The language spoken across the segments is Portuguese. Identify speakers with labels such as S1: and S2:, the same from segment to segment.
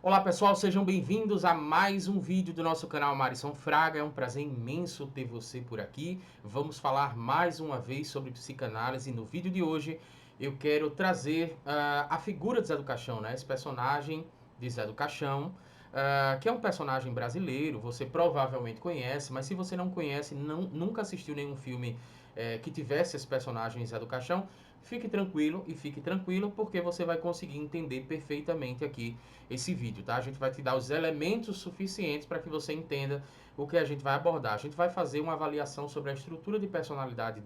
S1: Olá pessoal, sejam bem-vindos a mais um vídeo do nosso canal Marisson Fraga. É um prazer imenso ter você por aqui. Vamos falar mais uma vez sobre psicanálise. No vídeo de hoje eu quero trazer a figura de Zé do Caixão, né? Esse personagem de Zé do Caixão, que é um personagem brasileiro, você provavelmente conhece, mas se você não conhece, nunca assistiu nenhum filme que tivesse esse personagem Zé do Caixão, fique tranquilo e fique tranquilo, porque você vai conseguir entender perfeitamente aqui esse vídeo, tá? A gente vai te dar os elementos suficientes para que você entenda o que a gente vai abordar. A gente vai fazer uma avaliação sobre a estrutura de personalidade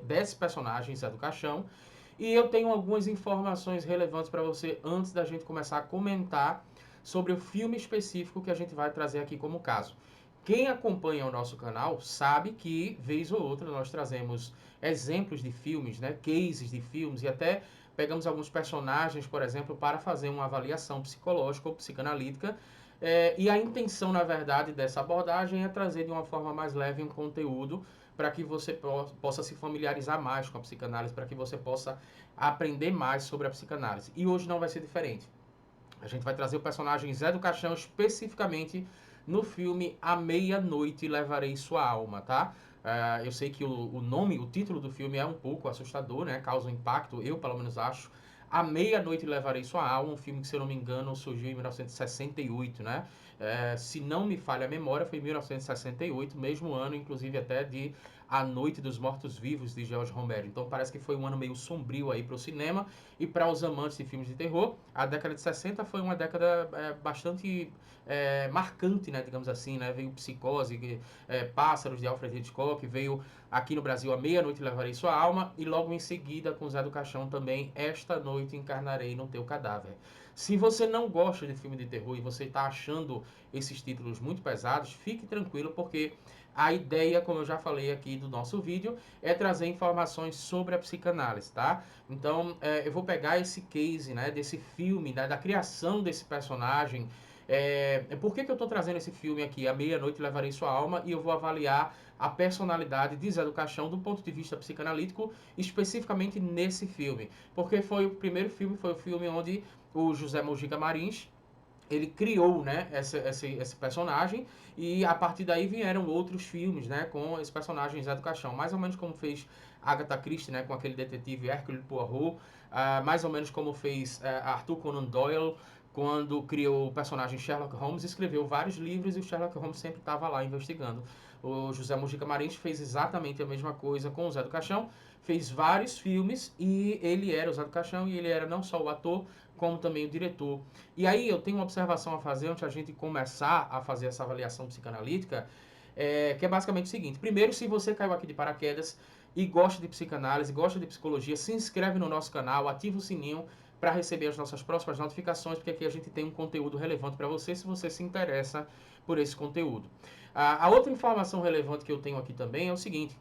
S1: desse personagem, Zé do Caixão, e eu tenho algumas informações relevantes para você antes da gente começar a comentar sobre o filme específico que a gente vai trazer aqui como caso. Quem acompanha o nosso canal sabe que, vez ou outra, nós trazemos exemplos de filmes, né, cases de filmes, e até pegamos alguns personagens, por exemplo, para fazer uma avaliação psicológica ou psicanalítica. E a intenção, na verdade, dessa abordagem é trazer de uma forma mais leve um conteúdo para que você possa se familiarizar mais com a psicanálise, para que você possa aprender mais sobre a psicanálise. E hoje não vai ser diferente. A gente vai trazer o personagem Zé do Caixão especificamente no filme A Meia-Noite Levarei Sua Alma, tá? Eu sei que o nome, o título do filme é um pouco assustador, né? Causa um impacto, eu pelo menos acho. A Meia-Noite Levarei Sua Alma, um filme que, se eu não me engano, surgiu em 1968, né? Se não me falha a memória, foi em 1968, mesmo ano, inclusive, até de A Noite dos Mortos-Vivos, de George Romero. Então parece que foi um ano meio sombrio aí para o cinema e para os amantes de filmes de terror. A década de 60 foi uma década bastante marcante, né, digamos assim, né? Veio Psicose, Pássaros, de Alfred Hitchcock, veio aqui no Brasil A Meia-Noite Levarei Sua Alma, e logo em seguida, com Zé do Caixão também, Esta Noite Encarnarei no Teu Cadáver. Se você não gosta de filme de terror e você está achando esses títulos muito pesados, fique tranquilo, porque a ideia, como eu já falei aqui do nosso vídeo, é trazer informações sobre a psicanálise, tá? Então, eu vou pegar esse case, né, desse filme, né, da criação desse personagem. Por que eu estou trazendo esse filme aqui, A Meia-Noite Levarei Sua Alma, e eu vou avaliar a personalidade de Zé do Caixão do ponto de vista psicanalítico, especificamente nesse filme. Porque foi o primeiro filme, foi o filme onde o José Mojica Marins, ele criou, né, esse personagem, e a partir daí vieram outros filmes, né, com esse personagem Zé do Caixão, mais ou menos como fez Agatha Christie, né, com aquele detetive Hercule Poirot, mais ou menos como fez Arthur Conan Doyle quando criou o personagem Sherlock Holmes, escreveu vários livros e o Sherlock Holmes sempre estava lá investigando. O José Mojica Marins fez exatamente a mesma coisa com o Zé do Caixão, fez vários filmes e ele era o Zé do Caixão, e ele era não só o ator, como também o diretor. E aí eu tenho uma observação a fazer antes de a gente começar a fazer essa avaliação psicanalítica, que é basicamente o seguinte. Primeiro, se você caiu aqui de paraquedas e gosta de psicanálise, gosta de psicologia, se inscreve no nosso canal, ativa o sininho para receber as nossas próximas notificações, porque aqui a gente tem um conteúdo relevante para você, se você se interessa por esse conteúdo. A outra informação relevante que eu tenho aqui também é o seguinte: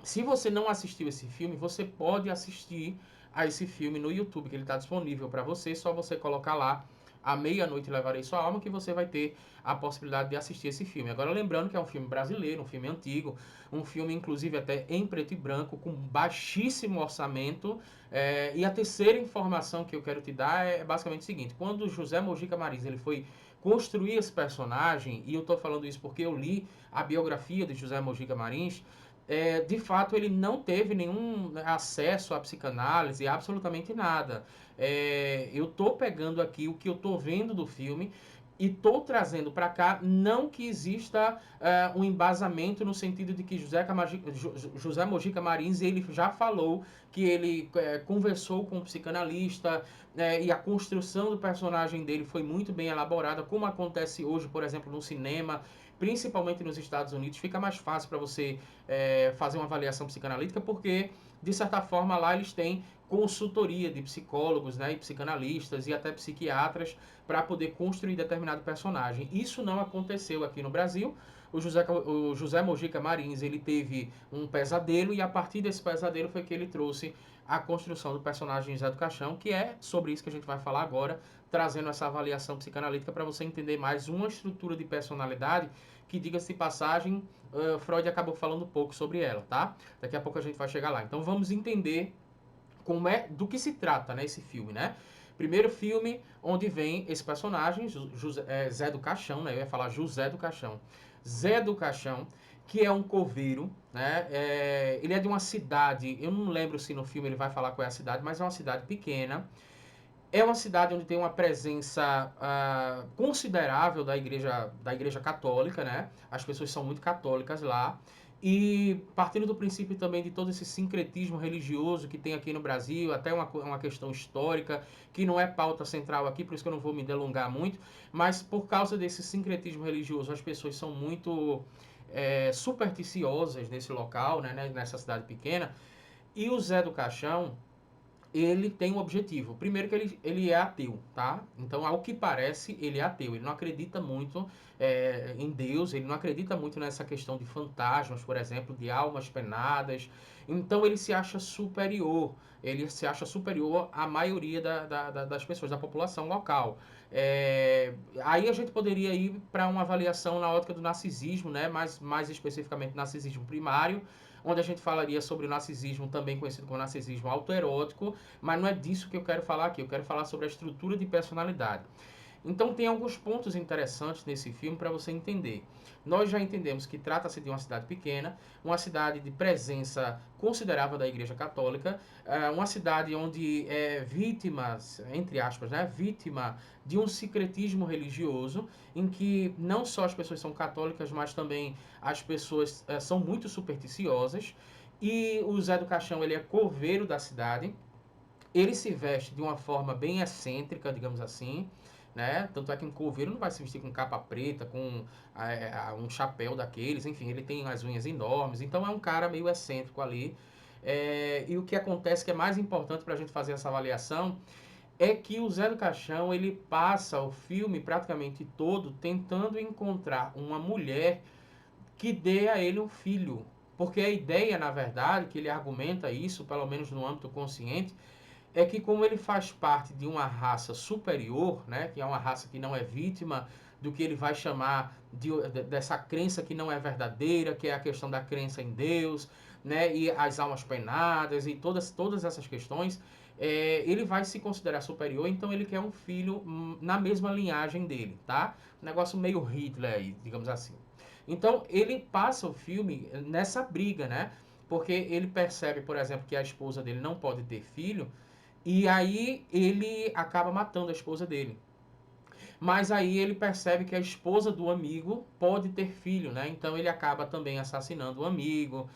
S1: se você não assistiu esse filme, você pode assistir a esse filme no YouTube, que ele está disponível para você. Só você colocar lá A Meia-Noite Levarei Sua Alma, que você vai ter a possibilidade de assistir esse filme. Agora, lembrando que é um filme brasileiro, um filme antigo, um filme inclusive até em preto e branco, com baixíssimo orçamento. E a terceira informação que eu quero te dar é basicamente o seguinte: quando o José Mojica Marins ele foi construir esse personagem, e eu estou falando isso porque eu li a biografia de José Mojica Marins, de fato ele não teve nenhum acesso à psicanálise, absolutamente nada. Eu tô pegando aqui o que eu tô vendo do filme e tô trazendo para cá, não que exista um embasamento no sentido de que José Mojica Marins ele já falou que ele conversou com um psicanalista, e a construção do personagem dele foi muito bem elaborada, como acontece hoje, por exemplo, no cinema, principalmente nos Estados Unidos. Fica mais fácil para você fazer uma avaliação psicanalítica, porque, de certa forma, lá eles têm consultoria de psicólogos, né, e psicanalistas e até psiquiatras para poder construir determinado personagem. Isso não aconteceu aqui no Brasil. O José Mojica Marins ele teve um pesadelo, e a partir desse pesadelo foi que ele trouxe a construção do personagem Zé do Caixão, que é sobre isso que a gente vai falar agora, trazendo essa avaliação psicanalítica para você entender mais uma estrutura de personalidade que, diga-se de passagem, Freud acabou falando pouco sobre ela, tá? Daqui a pouco a gente vai chegar lá. Então vamos entender do que se trata, né, esse filme, né? Primeiro filme onde vem esse personagem, Zé do Caixão, né? Eu ia falar José do Caixão. Zé do Caixão, que é um coveiro, né? Ele é de uma cidade, eu não lembro se no filme ele vai falar qual é a cidade, mas é uma cidade pequena. É uma cidade onde tem uma presença considerável da igreja católica, né? As pessoas são muito católicas lá. E partindo do princípio também de todo esse sincretismo religioso que tem aqui no Brasil, até uma questão histórica, que não é pauta central aqui, por isso que eu não vou me delongar muito, mas por causa desse sincretismo religioso, as pessoas são muito supersticiosas nesse local, né, nessa cidade pequena. E o Zé do Caixão, ele tem um objetivo. Primeiro que ele é ateu, tá? Então, ao que parece, ele é ateu. Ele não acredita muito em Deus, ele não acredita muito nessa questão de fantasmas, por exemplo, de almas penadas. Então, ele se acha superior. Ele se acha superior à maioria das pessoas, da população local. Aí a gente poderia ir para uma avaliação na ótica do narcisismo, né? Mais especificamente narcisismo primário, onde a gente falaria sobre o narcisismo, também conhecido como narcisismo autoerótico, mas não é disso que eu quero falar aqui. Eu quero falar sobre a estrutura de personalidade. Então tem alguns pontos interessantes nesse filme para você entender. Nós já entendemos que trata-se de uma cidade pequena, uma cidade de presença considerável da Igreja Católica, uma cidade onde é vítima, entre aspas, né, vítima de um secretismo religioso, em que não só as pessoas são católicas, mas também as pessoas são muito supersticiosas. E o Zé do Caixão, ele é coveiro da cidade. Ele se veste de uma forma bem excêntrica, digamos assim, né? Tanto é que um coveiro não vai se vestir com capa preta, com um chapéu daqueles, enfim, ele tem as unhas enormes, então é um cara meio excêntrico ali. E o que acontece que é mais importante para a gente fazer essa avaliação é que o Zé do Caixão, ele passa o filme praticamente todo tentando encontrar uma mulher que dê a ele um filho. Porque a ideia, na verdade, que ele argumenta isso, pelo menos no âmbito consciente, é que como ele faz parte de uma raça superior, né, que é uma raça que não é vítima do que ele vai chamar dessa crença que não é verdadeira, que é a questão da crença em Deus, né, e as almas penadas e todas essas questões, ele vai se considerar superior, então ele quer um filho na mesma linhagem dele, tá? Um negócio meio Hitler aí, digamos assim. Então ele passa o filme nessa briga, né? Porque ele percebe, por exemplo, que a esposa dele não pode ter filho, e aí ele acaba matando a esposa dele. Mas aí ele percebe que a esposa do amigo pode ter filho, né? Então ele acaba também assassinando o amigo.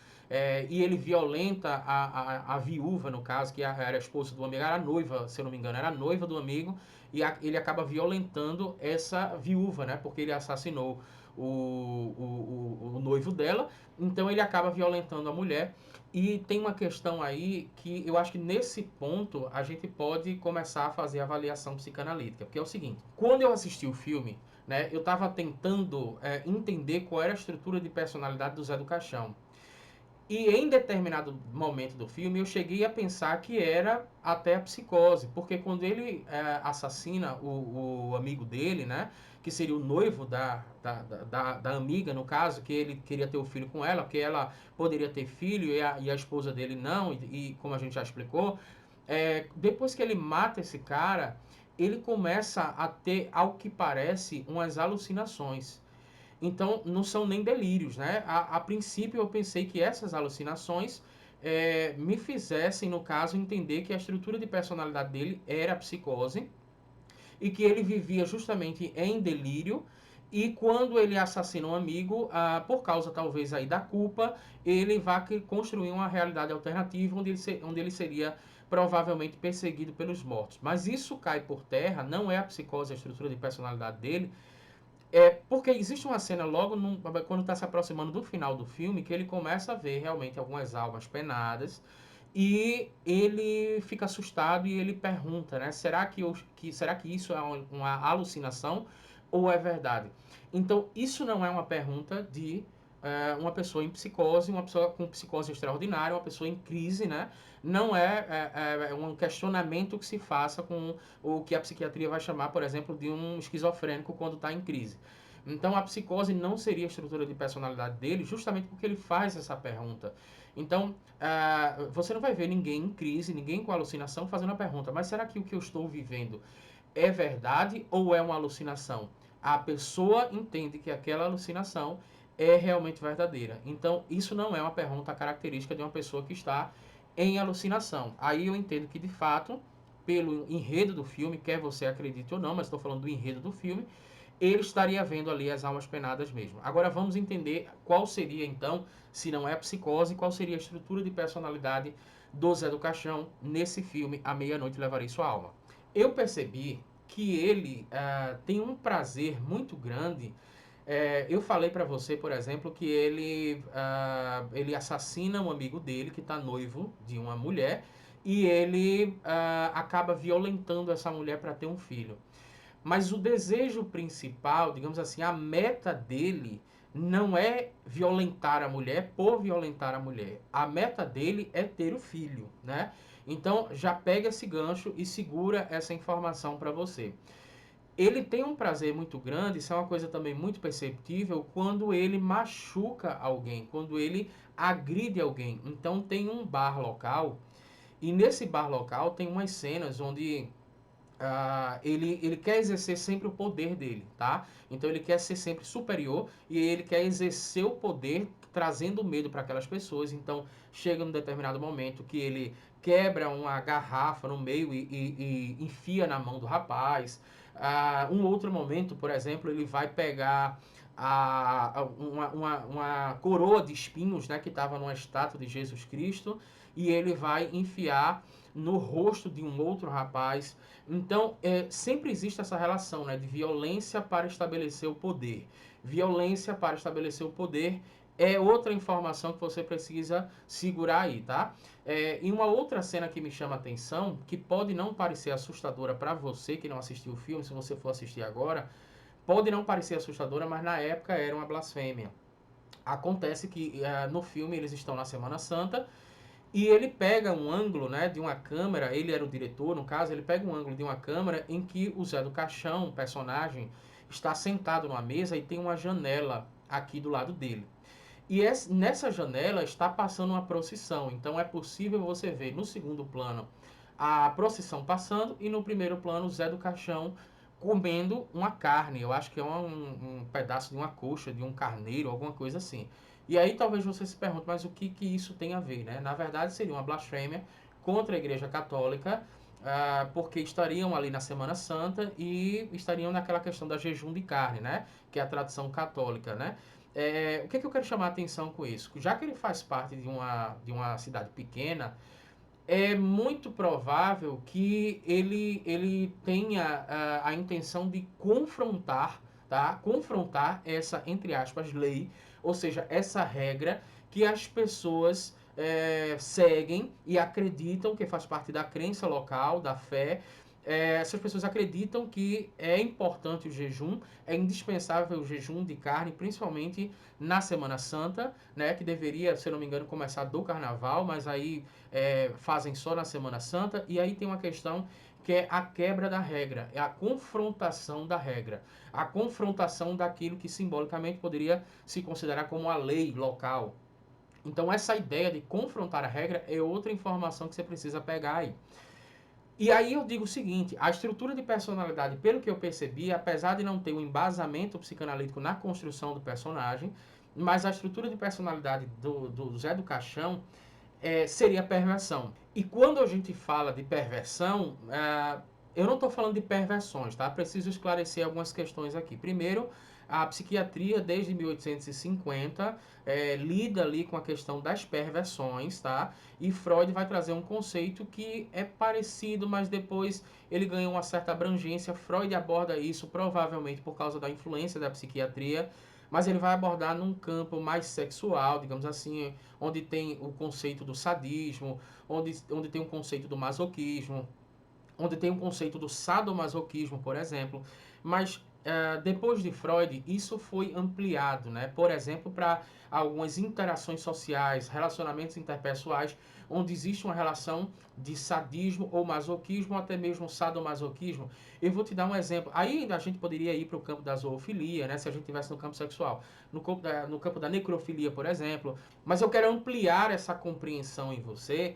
S1: E ele violenta a viúva, no caso, que era a esposa do amigo, era a noiva, se eu não me engano, era a noiva do amigo. E ele acaba violentando essa viúva, né? Porque ele assassinou o noivo dela. Então ele acaba violentando a mulher. E tem uma questão aí que eu acho que nesse ponto a gente pode começar a fazer a avaliação psicanalítica, porque é o seguinte: quando eu assisti o filme, né, eu estava tentando entender qual era a estrutura de personalidade do Zé do Caixão. E em determinado momento do filme eu cheguei a pensar que era até a psicose, porque quando ele assassina o amigo dele, né, que seria o noivo da amiga, no caso, que ele queria ter o filho com ela, porque ela poderia ter filho e a esposa dele não, e como a gente já explicou, depois que ele mata esse cara, ele começa a ter, ao que parece, umas alucinações. Então, não são nem delírios, né? A princípio, eu pensei que essas alucinações me fizessem, no caso, entender que a estrutura de personalidade dele era a psicose e que ele vivia justamente em delírio. E quando ele assassina um amigo, por causa talvez aí da culpa, ele vai construir uma realidade alternativa onde ele seria provavelmente perseguido pelos mortos. Mas isso cai por terra, não é a psicose, a estrutura de personalidade dele, porque existe uma cena logo quando está se aproximando do final do filme que ele começa a ver realmente algumas almas penadas e ele fica assustado e ele pergunta, né? Será que isso é uma alucinação ou é verdade? Então isso não é uma pergunta de uma pessoa em psicose, uma pessoa com psicose extraordinária, uma pessoa em crise, né? Não é um questionamento que se faça com o que a psiquiatria vai chamar, por exemplo, de um esquizofrênico quando está em crise. Então, a psicose não seria a estrutura de personalidade dele, justamente porque ele faz essa pergunta. Então, você não vai ver ninguém em crise, ninguém com alucinação fazendo a pergunta, mas será que o que eu estou vivendo é verdade ou é uma alucinação? A pessoa entende que aquela alucinação é realmente verdadeira. Então, isso não é uma pergunta característica de uma pessoa que está em alucinação. Aí eu entendo que, de fato, pelo enredo do filme, quer você acredite ou não, mas estou falando do enredo do filme, ele estaria vendo ali as almas penadas mesmo. Agora vamos entender qual seria, então, se não é a psicose, qual seria a estrutura de personalidade do Zé do Caixão nesse filme A Meia-Noite Levarei Sua Alma. Eu percebi que ele tem um prazer muito grande. Eu falei para você, por exemplo, que ele assassina um amigo dele que está noivo de uma mulher e ele acaba violentando essa mulher para ter um filho. Mas o desejo principal, digamos assim, a meta dele não é violentar a mulher por violentar a mulher. A meta dele é ter o filho, né? Então já pega esse gancho e segura essa informação para você. Ele tem um prazer muito grande, isso é uma coisa também muito perceptível, quando ele machuca alguém, quando ele agride alguém. Então tem um bar local, e nesse bar local tem umas cenas onde ele quer exercer sempre o poder dele, tá? Então ele quer ser sempre superior e ele quer exercer o poder trazendo medo para aquelas pessoas. Então chega num determinado momento que ele quebra uma garrafa no meio e enfia na mão do rapaz. Um outro momento, por exemplo, ele vai pegar uma coroa de espinhos, né, que estava numa estátua de Jesus Cristo e ele vai enfiar no rosto de um outro rapaz. Então, sempre existe essa relação, né, de violência para estabelecer o poder. Violência para estabelecer o poder é outra informação que você precisa segurar aí, tá? E uma outra cena que me chama a atenção, que pode não parecer assustadora para você que não assistiu o filme, se você for assistir agora, pode não parecer assustadora, mas na época era uma blasfêmia. Acontece que no filme eles estão na Semana Santa e ele pega um ângulo, né, de uma câmera, ele era o diretor, no caso, ele pega um ângulo de uma câmera em que o Zé do Caixão, o personagem, está sentado numa mesa e tem uma janela aqui do lado dele. E nessa janela está passando uma procissão, então é possível você ver no segundo plano a procissão passando e no primeiro plano o Zé do Caixão comendo uma carne. Eu acho que é um pedaço de uma coxa, de um carneiro, alguma coisa assim. E aí talvez você se pergunte, mas o que isso tem a ver, né? Na verdade seria uma blasfêmia contra a Igreja Católica, porque estariam ali na Semana Santa e estariam naquela questão da jejum de carne, né? Que é a tradição católica, né? O que eu quero chamar a atenção com isso? Já que ele faz parte de uma cidade pequena, é muito provável que ele tenha a intenção de confrontar, tá? Confrontar essa, entre aspas, lei, ou seja, essa regra que as pessoas seguem e acreditam que faz parte da crença local, da fé. Essas pessoas acreditam que é importante o jejum, é indispensável o jejum de carne, principalmente na Semana Santa, né, que deveria, se eu não me engano, começar do Carnaval, mas aí fazem só na Semana Santa. E aí tem uma questão que é a quebra da regra, é a confrontação da regra, a confrontação daquilo que simbolicamente poderia se considerar como a lei local. Então essa ideia de confrontar a regra é outra informação que você precisa pegar aí. E aí eu digo o seguinte, a estrutura de personalidade, pelo que eu percebi, apesar de não ter um embasamento psicanalítico na construção do personagem, mas a estrutura de personalidade do Zé do Caixão seria a perversão. E quando a gente fala de perversão, eu não estou falando de perversões, tá? Preciso esclarecer algumas questões aqui. Primeiro, a psiquiatria, desde 1850, lida ali com a questão das perversões, tá? E Freud vai trazer um conceito que é parecido, mas depois ele ganha uma certa abrangência. Freud aborda isso provavelmente por causa da influência da psiquiatria, mas ele vai abordar num campo mais sexual, digamos assim, onde tem o conceito do sadismo, onde tem o conceito do masoquismo, onde tem o conceito do sadomasoquismo, por exemplo. mas depois de Freud, isso foi ampliado, né? Por exemplo, para algumas interações sociais, relacionamentos interpessoais, onde existe uma relação de sadismo ou masoquismo, ou até mesmo sadomasoquismo. Eu vou te dar um exemplo. Aí a gente poderia ir para o campo da zoofilia, né? Se a gente estivesse no campo sexual. No campo da necrofilia, por exemplo. Mas eu quero ampliar essa compreensão em você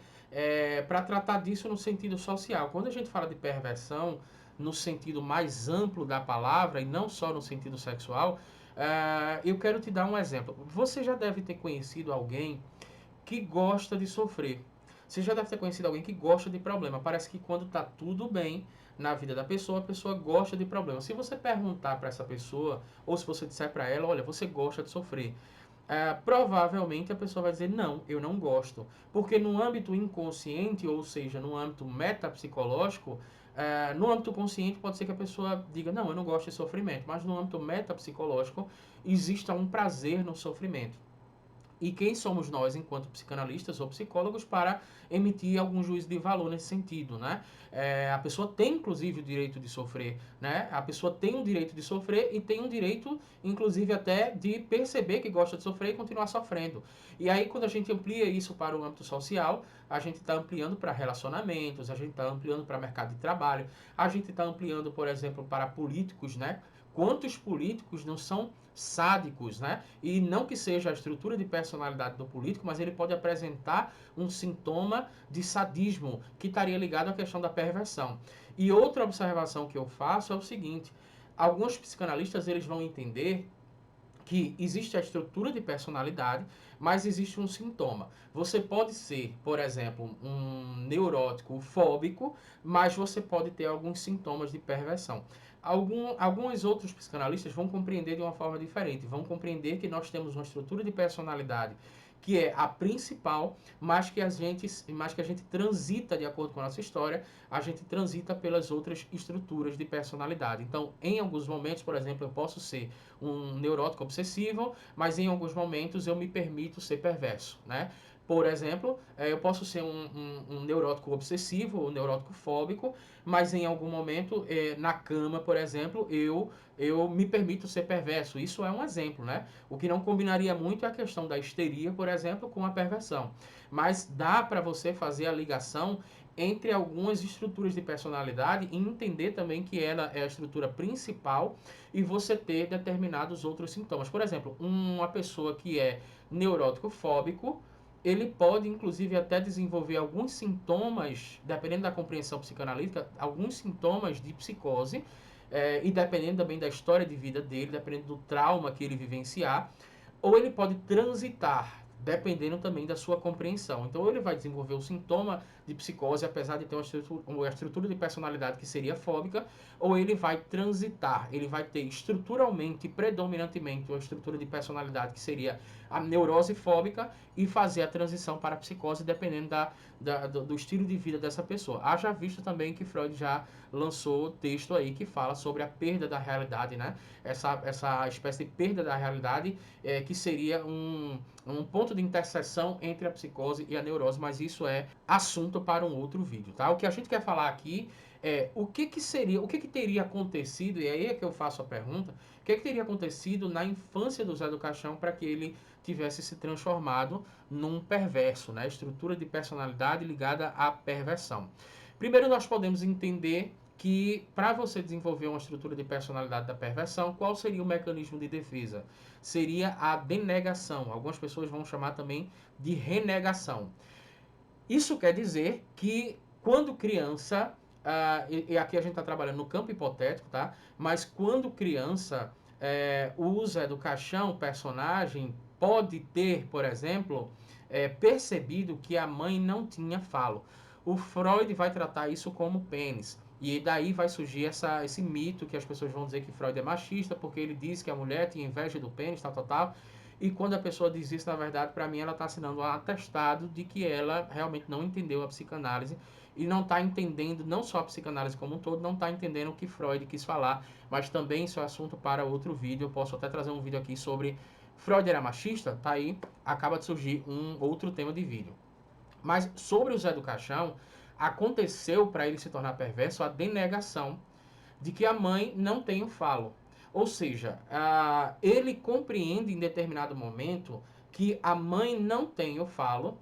S1: para tratar disso no sentido social. Quando a gente fala de perversão, no sentido mais amplo da palavra, e não só no sentido sexual, eu quero te dar um exemplo. Você já deve ter conhecido alguém que gosta de sofrer. Você já deve ter conhecido alguém que gosta de problema. Parece que quando está tudo bem na vida da pessoa, a pessoa gosta de problema. Se você perguntar para essa pessoa, ou se você disser para ela, olha, você gosta de sofrer, provavelmente a pessoa vai dizer, não, eu não gosto. Porque no âmbito inconsciente, ou seja, no âmbito metapsicológico, no âmbito consciente pode ser que a pessoa diga, não, eu não gosto de sofrimento. Mas no âmbito metapsicológico, existe um prazer no sofrimento. E quem somos nós, enquanto psicanalistas ou psicólogos, para emitir algum juízo de valor nesse sentido, né? A pessoa tem, inclusive, o direito de sofrer, né? A pessoa tem o direito de sofrer e tem o direito, inclusive, até de perceber que gosta de sofrer e continuar sofrendo. E aí, quando a gente amplia isso para o âmbito social, a gente está ampliando para relacionamentos, a gente está ampliando para mercado de trabalho, a gente está ampliando, por exemplo, para políticos, né? Quantos políticos não são sádicos, né? E não que seja a estrutura de personalidade do político, mas ele pode apresentar um sintoma de sadismo que estaria ligado à questão da perversão. E outra observação que eu faço é o seguinte: alguns psicanalistas eles vão entender que existe a estrutura de personalidade, mas existe um sintoma. Você pode ser, por exemplo, um neurótico fóbico, mas você pode ter alguns sintomas de perversão. Alguns outros psicanalistas vão compreender de uma forma diferente, vão compreender que nós temos uma estrutura de personalidade que é a principal, mas que a gente transita de acordo com a nossa história, a gente transita pelas outras estruturas de personalidade. Então, em alguns momentos, por exemplo, eu posso ser um neurótico obsessivo, mas em alguns momentos eu me permito ser perverso, né? Por exemplo, eu posso ser um neurótico obsessivo, um neurótico fóbico, mas em algum momento, na cama, por exemplo, eu me permito ser perverso. Isso é um exemplo, né? O que não combinaria muito é a questão da histeria, por exemplo, com a perversão. Mas dá para você fazer a ligação entre algumas estruturas de personalidade e entender também que ela é a estrutura principal e você ter determinados outros sintomas. Por exemplo, uma pessoa que é neurótico fóbico, ele pode inclusive até desenvolver alguns sintomas, dependendo da compreensão psicanalítica, alguns sintomas de psicose, e dependendo também da história de vida dele, dependendo do trauma que ele vivenciar, ou ele pode transitar, dependendo também da sua compreensão. Então, ou ele vai desenvolver o sintoma de psicose, apesar de ter uma estrutura de personalidade que seria fóbica, ou ele vai transitar, ele vai ter estruturalmente, predominantemente, uma estrutura de personalidade que seria a neurose fóbica e fazer a transição para a psicose, dependendo do estilo de vida dessa pessoa. Haja visto também que Freud já lançou texto aí que fala sobre a perda da realidade, né? Essa espécie de perda da realidade que seria um ponto de interseção entre a psicose e a neurose, mas isso é assunto para um outro vídeo, tá? O que a gente quer falar aqui é o que teria acontecido, e aí é que eu faço a pergunta, o que teria acontecido na infância do Zé do Caixão para que ele tivesse se transformado num perverso, né? Estrutura de personalidade ligada à perversão. Primeiro nós podemos entender que para você desenvolver uma estrutura de personalidade da perversão, qual seria o mecanismo de defesa? Seria a denegação. Algumas pessoas vão chamar também de renegação. Isso quer dizer que quando criança, e aqui a gente está trabalhando no campo hipotético, tá? Mas quando criança, o Zé do Caixão, personagem, pode ter, por exemplo, percebido que a mãe não tinha falo. O Freud vai tratar isso como pênis. E daí vai surgir esse mito que as pessoas vão dizer que Freud é machista, porque ele diz que a mulher tinha inveja do pênis, tal, tal, tal. E quando a pessoa diz isso, na verdade, para mim, ela está assinando um atestado de que ela realmente não entendeu a psicanálise e não está entendendo, não só a psicanálise como um todo, não está entendendo o que Freud quis falar, mas também isso é assunto para outro vídeo. Eu posso até trazer um vídeo aqui sobre Freud era machista, tá aí, acaba de surgir um outro tema de vídeo. Mas sobre o Zé do Caixão, aconteceu para ele se tornar perverso a denegação de que a mãe não tem o falo. Ou seja, ele compreende em determinado momento que a mãe não tem o falo,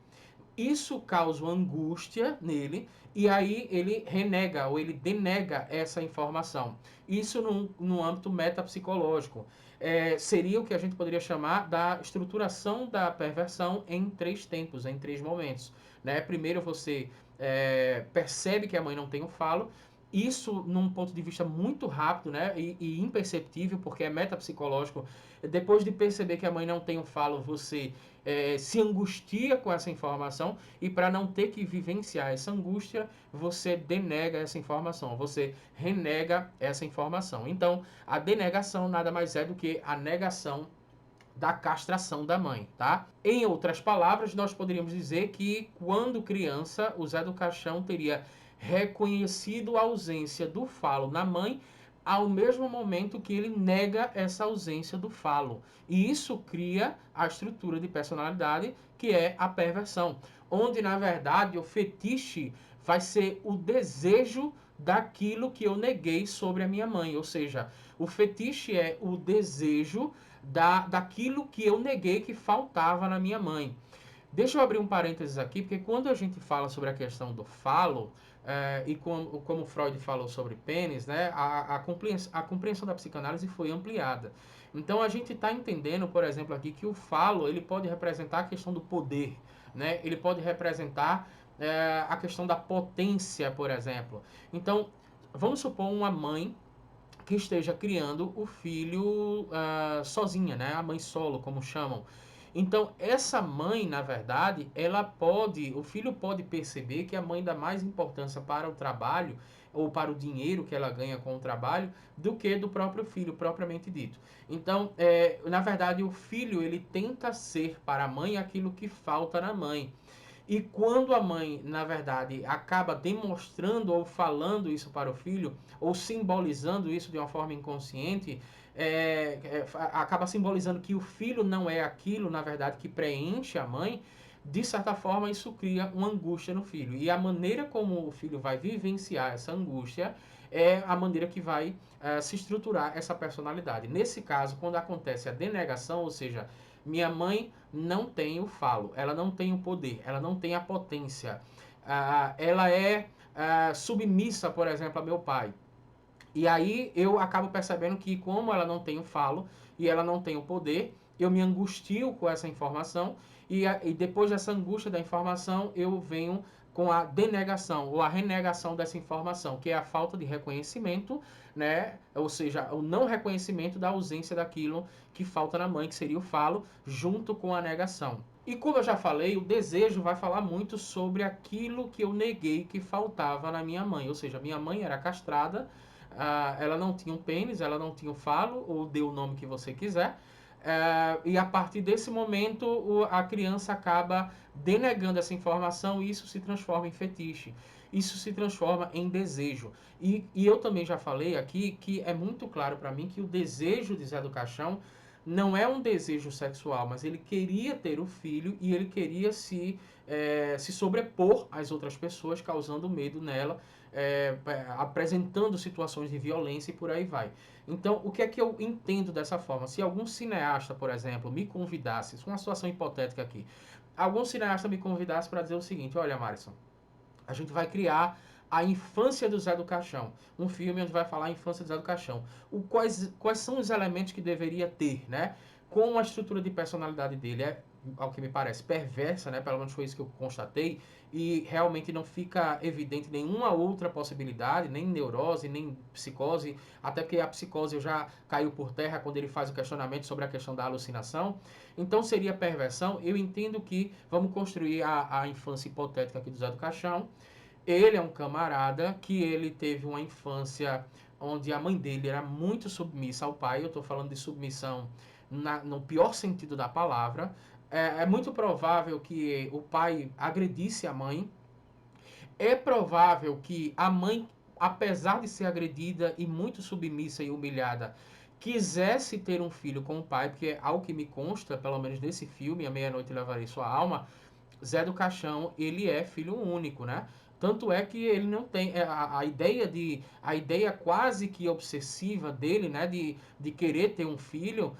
S1: isso causa angústia nele e aí ele renega ou ele denega essa informação. Isso no âmbito metapsicológico. Seria o que a gente poderia chamar da estruturação da perversão em três tempos, em três momentos. Né? Primeiro você percebe que a mãe não tem o falo, isso num ponto de vista muito rápido, né, e imperceptível, porque é metapsicológico. Depois de perceber que a mãe não tem o falo, você se angustia com essa informação e para não ter que vivenciar essa angústia, você denega essa informação, você renega essa informação. Então, a denegação nada mais é do que a negação da castração da mãe, tá? Em outras palavras, nós poderíamos dizer que quando criança, o Zé do Caixão teria reconhecido a ausência do falo na mãe, ao mesmo momento que ele nega essa ausência do falo. E isso cria a estrutura de personalidade, que é a perversão, onde na verdade o fetiche vai ser o desejo daquilo que eu neguei sobre a minha mãe, ou seja, o fetiche é o desejo daquilo que eu neguei que faltava na minha mãe. Deixa eu abrir um parênteses aqui, porque quando a gente fala sobre a questão do falo, e como Freud falou sobre pênis, né, a compreensão da psicanálise foi ampliada. Então a gente está entendendo, por exemplo, aqui que o falo ele pode representar a questão do poder, né? Ele pode representar a questão da potência, por exemplo. Então, vamos supor uma mãe que esteja criando o filho sozinha, né? A mãe solo, como chamam. Então, essa mãe, na verdade, o filho pode perceber que a mãe dá mais importância para o trabalho ou para o dinheiro que ela ganha com o trabalho do que do próprio filho, propriamente dito. Então, na verdade, o filho, ele tenta ser para a mãe aquilo que falta na mãe. E quando a mãe, na verdade, acaba demonstrando ou falando isso para o filho, ou simbolizando isso de uma forma inconsciente, acaba simbolizando que o filho não é aquilo, na verdade, que preenche a mãe, de certa forma isso cria uma angústia no filho. E a maneira como o filho vai vivenciar essa angústia é a maneira que vai se estruturar essa personalidade. Nesse caso, quando acontece a denegação, ou seja, minha mãe não tem o falo, ela não tem o poder, ela não tem a potência. Ela é submissa, por exemplo, a meu pai. E aí eu acabo percebendo que, como ela não tem o falo e ela não tem o poder, eu me angustio com essa informação e depois dessa angústia da informação, eu venho com a denegação ou a renegação dessa informação, que é a falta de reconhecimento, né? Ou seja, o não reconhecimento da ausência daquilo que falta na mãe, que seria o falo, junto com a negação. E como eu já falei, o desejo vai falar muito sobre aquilo que eu neguei que faltava na minha mãe. Ou seja, minha mãe era castrada, ela não tinha um pênis, ela não tinha um falo, ou dê o nome que você quiser. E a partir desse momento, a criança acaba denegando essa informação e isso se transforma em fetiche. Isso se transforma em desejo. E eu também já falei aqui que é muito claro para mim que o desejo de Zé do Caixão não é um desejo sexual, mas ele queria ter o filho e ele queria se sobrepor às outras pessoas, causando medo nela, apresentando situações de violência e por aí vai. Então, o que é que eu entendo dessa forma? Se algum cineasta, por exemplo, me convidasse, isso é uma situação hipotética aqui, algum cineasta me convidasse para dizer o seguinte: olha, Marisson, a gente vai criar a infância do Zé do Caixão. Um filme onde vai falar a infância do Zé do Caixão. Quais são os elementos que deveria ter, né? Como a estrutura de personalidade dele é, ao que me parece, perversa, né? Pelo menos foi isso que eu constatei. E realmente não fica evidente nenhuma outra possibilidade, nem neurose, nem psicose. Até porque a psicose já caiu por terra quando ele faz o questionamento sobre a questão da alucinação. Então seria perversão. Eu entendo que vamos construir a infância hipotética aqui do Zé do Caixão. Ele é um camarada que ele teve uma infância onde a mãe dele era muito submissa ao pai. Eu estou falando de submissão no pior sentido da palavra. É muito provável que o pai agredisse a mãe. É provável que a mãe, apesar de ser agredida e muito submissa e humilhada, quisesse ter um filho com o pai, porque ao que me consta, pelo menos nesse filme, A Meia-Noite Levarei Sua Alma, Zé do Caixão, ele é filho único, né? Tanto é que ele não tem a ideia quase que obsessiva dele, né, de querer ter um filho,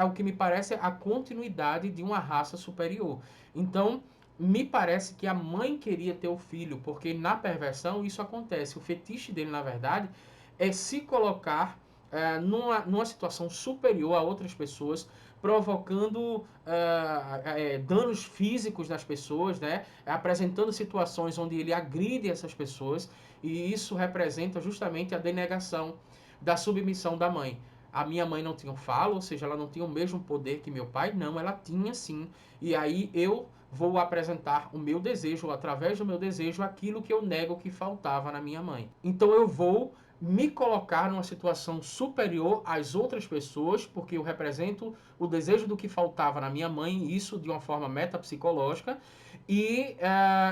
S1: o que me parece a continuidade de uma raça superior. Então, me parece que a mãe queria ter o filho, porque na perversão isso acontece. O fetiche dele, na verdade, é se colocar numa situação superior a outras pessoas, provocando danos físicos nas pessoas, né? Apresentando situações onde ele agride essas pessoas, e isso representa justamente a denegação da submissão da mãe. A minha mãe não tinha um falo, ou seja, ela não tinha o mesmo poder que meu pai, não, ela tinha sim. E aí eu vou apresentar o meu desejo, através do meu desejo, aquilo que eu nego que faltava na minha mãe. Então eu vou me colocar numa situação superior às outras pessoas, porque eu represento o desejo do que faltava na minha mãe, isso de uma forma metapsicológica, e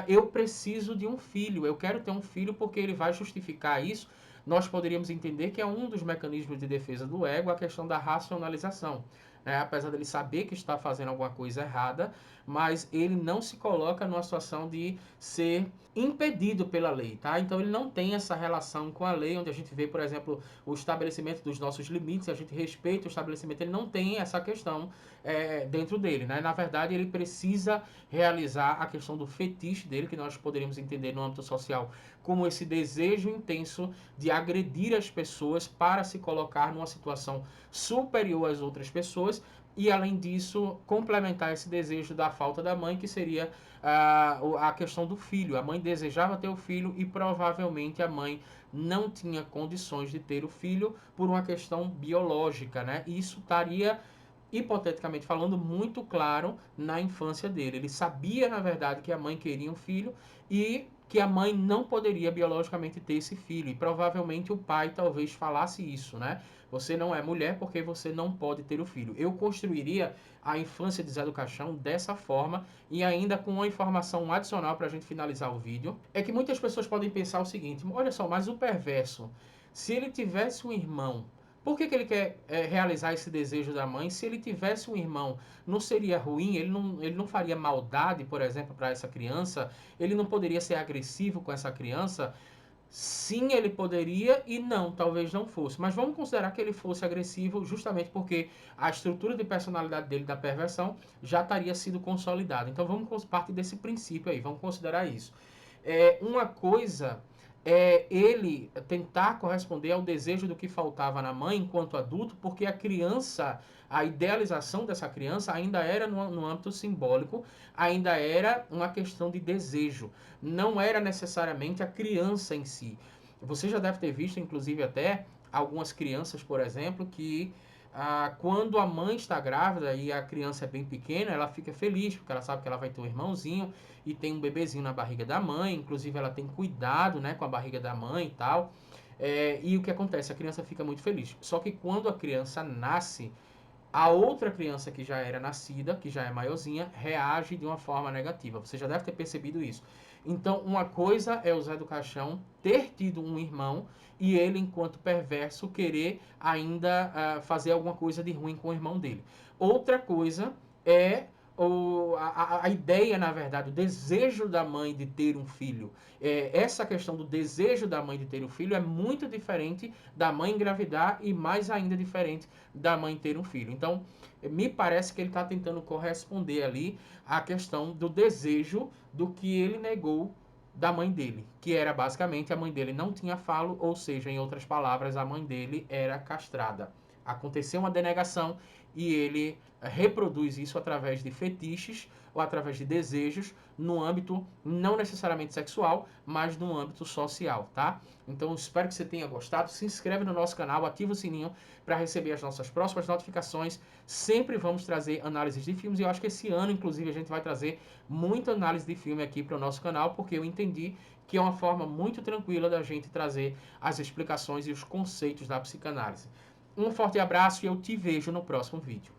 S1: eu preciso de um filho, eu quero ter um filho porque ele vai justificar isso. Nós poderíamos entender que é um dos mecanismos de defesa do ego a questão da racionalização. Apesar dele saber que está fazendo alguma coisa errada, mas ele não se coloca numa situação de ser impedido pela lei, tá? Então ele não tem essa relação com a lei, onde a gente vê, por exemplo, o estabelecimento dos nossos limites, a gente respeita o estabelecimento, ele não tem essa questão dentro dele, né? Na verdade, ele precisa realizar a questão do fetiche dele, que nós poderíamos entender no âmbito social como esse desejo intenso de agredir as pessoas para se colocar numa situação superior às outras pessoas, e além disso complementar esse desejo da falta da mãe, que seria a questão do filho. A mãe desejava ter o filho e provavelmente a mãe não tinha condições de ter o filho por uma questão biológica, né? E isso estaria, hipoteticamente falando, muito claro na infância dele. Ele sabia, na verdade, que a mãe queria um filho e que a mãe não poderia biologicamente ter esse filho. E provavelmente o pai talvez falasse isso, né? Você não é mulher porque você não pode ter o filho. Eu construiria a infância de Zé do Caixão dessa forma, e ainda com uma informação adicional para a gente finalizar o vídeo. É que muitas pessoas podem pensar o seguinte: olha só, mas o perverso, se ele tivesse um irmão, por que ele quer realizar esse desejo da mãe? Se ele tivesse um irmão, não seria ruim? Ele não faria maldade, por exemplo, para essa criança? Ele não poderia ser agressivo com essa criança? Sim, ele poderia, e não, talvez não fosse. Mas vamos considerar que ele fosse agressivo justamente porque a estrutura de personalidade dele, da perversão, já estaria sido consolidada. Então vamos partir desse princípio aí, vamos considerar isso. Uma coisa é ele tentar corresponder ao desejo do que faltava na mãe enquanto adulto, porque a criança, a idealização dessa criança ainda era no âmbito simbólico, ainda era uma questão de desejo, não era necessariamente a criança em si. Você já deve ter visto, inclusive, até algumas crianças, por exemplo, que quando a mãe está grávida e a criança é bem pequena, ela fica feliz, porque ela sabe que ela vai ter um irmãozinho e tem um bebezinho na barriga da mãe, inclusive ela tem cuidado, né, com a barriga da mãe e tal. E o que acontece? A criança fica muito feliz. Só que quando a criança nasce, a outra criança que já era nascida, que já é maiorzinha, reage de uma forma negativa. Você já deve ter percebido isso. Então, uma coisa é o Zé do Caixão ter tido um irmão e ele, enquanto perverso, querer ainda fazer alguma coisa de ruim com o irmão dele. Outra coisa é a ideia, na verdade, o desejo da mãe de ter um filho. Essa questão do desejo da mãe de ter um filho é muito diferente da mãe engravidar e mais ainda diferente da mãe ter um filho. Então, me parece que ele está tentando corresponder ali à questão do desejo do que ele negou da mãe dele, que era basicamente a mãe dele não tinha falo, ou seja, em outras palavras, a mãe dele era castrada. Aconteceu uma denegação e ele reproduz isso através de fetiches ou através de desejos no âmbito não necessariamente sexual, mas no âmbito social, tá? Então, espero que você tenha gostado. Se inscreve no nosso canal, ativa o sininho para receber as nossas próximas notificações. Sempre vamos trazer análises de filmes e eu acho que esse ano, inclusive, a gente vai trazer muita análise de filme aqui para o nosso canal, porque eu entendi que é uma forma muito tranquila da gente trazer as explicações e os conceitos da psicanálise. Um forte abraço e eu te vejo no próximo vídeo.